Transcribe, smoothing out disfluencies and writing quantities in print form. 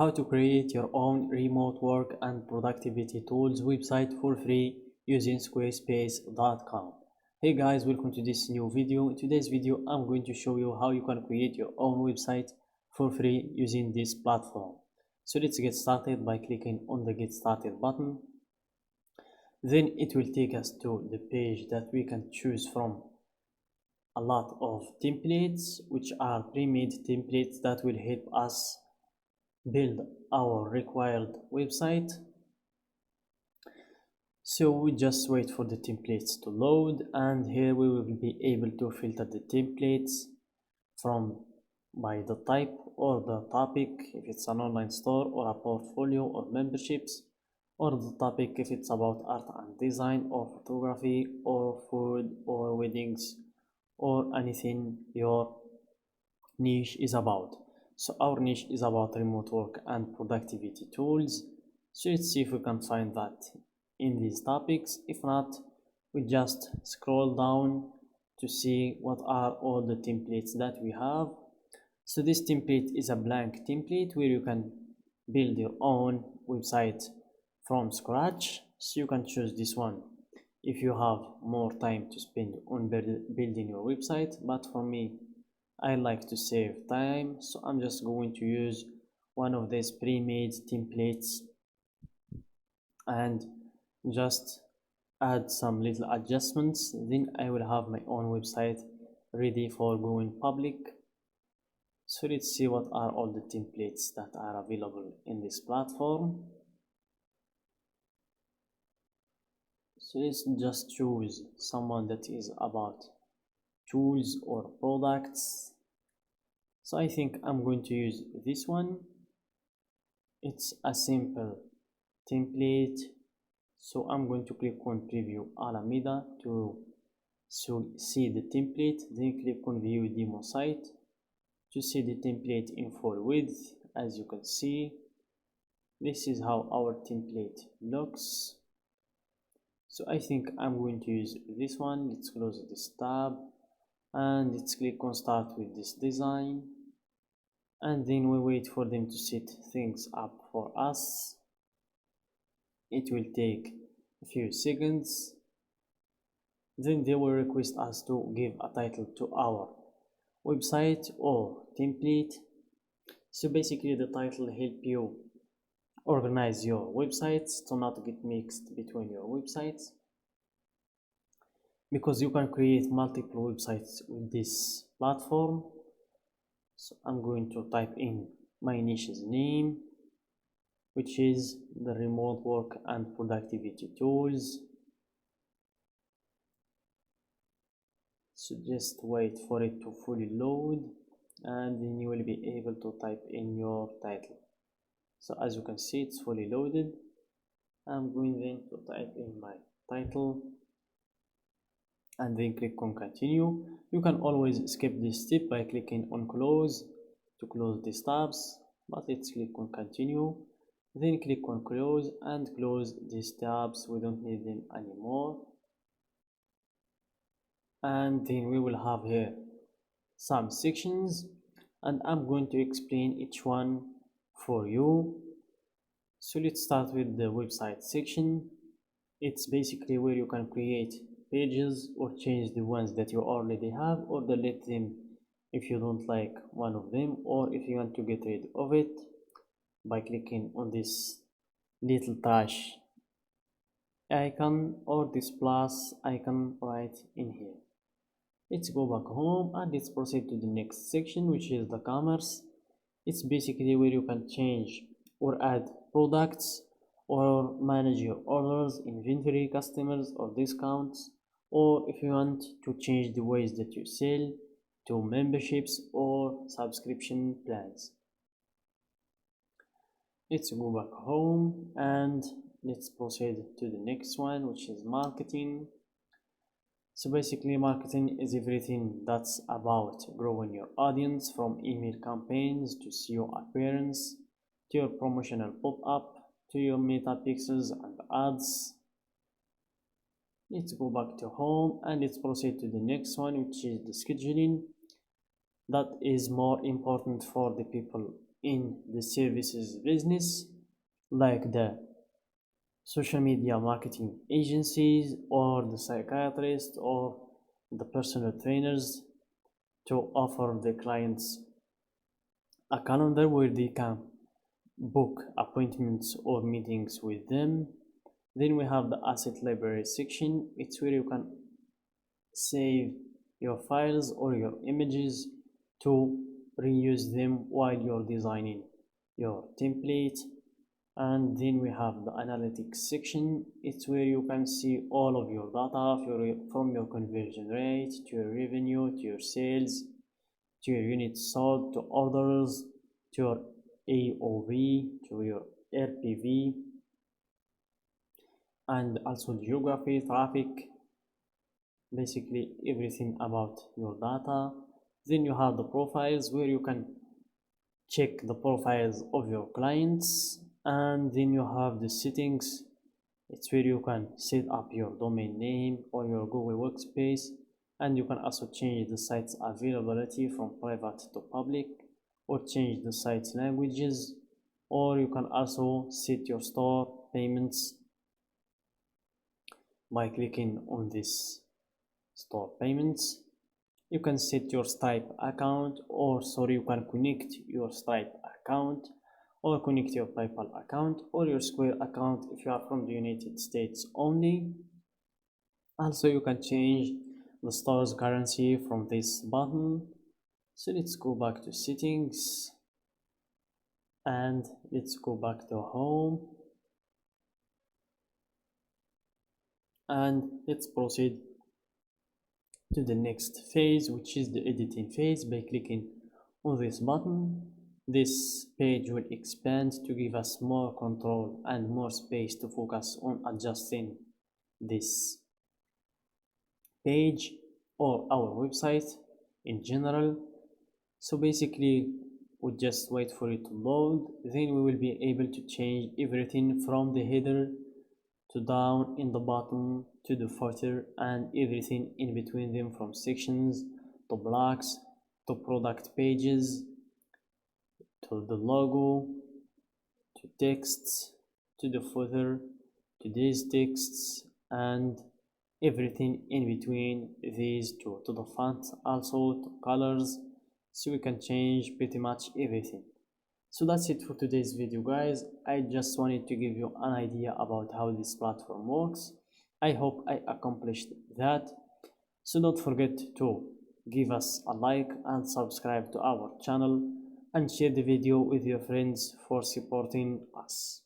How to create your own remote work and productivity tools website for free using squarespace.com. Hey guys, welcome to this new video. In today's video I'm going to show you how you can create your own website for free using this platform. So let's get started by clicking on the get started button. Then it will take us to the page that we can choose from a lot of templates, which are pre-made templates that will help us build our required website. So we just wait for the templates to load, and here we will be able to filter the templates from by the type or the topic, if it's an online store or a portfolio or memberships, or the topic if it's about art and design or photography or food or weddings or anything your niche is about. So our niche is about remote work and productivity tools. So let's see if we can find that in these topics. If not, we just scroll down to see what are all the templates that we have. So this template is a blank template where you can build your own website from scratch. So you can choose this one if you have more time to spend on building your website, but for me I like to save time, so I'm just going to use one of these pre-made templates and just add some little adjustments. Then I will have my own website ready for going public. So let's see what are all the templates that are available in this platform. So let's just choose someone that is about tools or products. So I think I'm going to use this one. It's a simple template. So I'm going to click on preview Alameda to see the template, then click on view demo site to see the template in full width. As you can see, this is how our template looks. So I think I'm going to use this one. Let's close this tab and let's click on start with this design, and then we wait for them to set things up for us. It will take a few seconds. Then they will request us to give a title to our website or template. So basically the title help you organize your websites to not get mixed between your websites, because you can create multiple websites with this platform. So I'm going to type in my niche's name, which is the remote work and productivity tools. So just wait for it to fully load, and then you will be able to type in your title. So as you can see, it's fully loaded. I'm going then to type in my title and then click on continue. You can always skip this step by clicking on close to close these tabs, but let's click on continue, then click on close and close these tabs. We don't need them anymore. And then we will have here some sections, and I'm going to explain each one for you. So let's start with the website section. It's basically where you can create pages or change the ones that you already have, or delete them if you don't like one of them, or if you want to get rid of it by clicking on this little trash icon or this plus icon right in here. Let's go back home and let's proceed to the next section, which is the Ecommerce. It's basically where you can change or add products or manage your orders, inventory, customers, or discounts, or if you want to change the ways that you sell to memberships or subscription plans. Let's go back home and let's proceed to the next one, which is marketing. So basically marketing is everything that's about growing your audience, from email campaigns to SEO appearance to your promotional pop-up to your meta pixels and ads. Let's go back to home and let's proceed to the next one, which is the scheduling. That is more important for the people in the services business, like the social media marketing agencies or the psychiatrists or the personal trainers, to offer the clients a calendar where they can book appointments or meetings with them. Then we have the asset library section. It's where you can save your files or your images to reuse them while you're designing your template. And then we have the analytics section. It's where you can see all of your data from your conversion rate to your revenue to your sales to your units sold to orders to your AOV to your RPV, and also geography, traffic, basically everything about your data. Then you have the profiles where you can check the profiles of your clients, and then you have the settings. It's where you can set up your domain name or your Google Workspace, and you can also change the site's availability from private to public, or change the site's languages, or you can also set your store payments by clicking on this store payments. You can set your Stripe account, or sorry, you can connect your Stripe account or connect your PayPal account or your Square account if you are from the United States only. Also, you can change the store's currency from this button. So let's go back to settings and let's go back to home, and let's proceed to the next phase, which is the editing phase. By clicking on this button, this page will expand to give us more control and more space to focus on adjusting this page or our website in general. So basically we just wait for it to load, then we will be able to change everything from the header to down in the bottom to the footer and everything in between them, from sections to blocks to product pages to the logo to texts to the footer to these texts and everything in between these two, to the font, also to colors. So we can change pretty much everything. So that's it for today's video, guys. I just wanted to give you an idea about how this platform works. I hope I accomplished that. So don't forget to give us a like and subscribe to our channel and share the video with your friends for supporting us.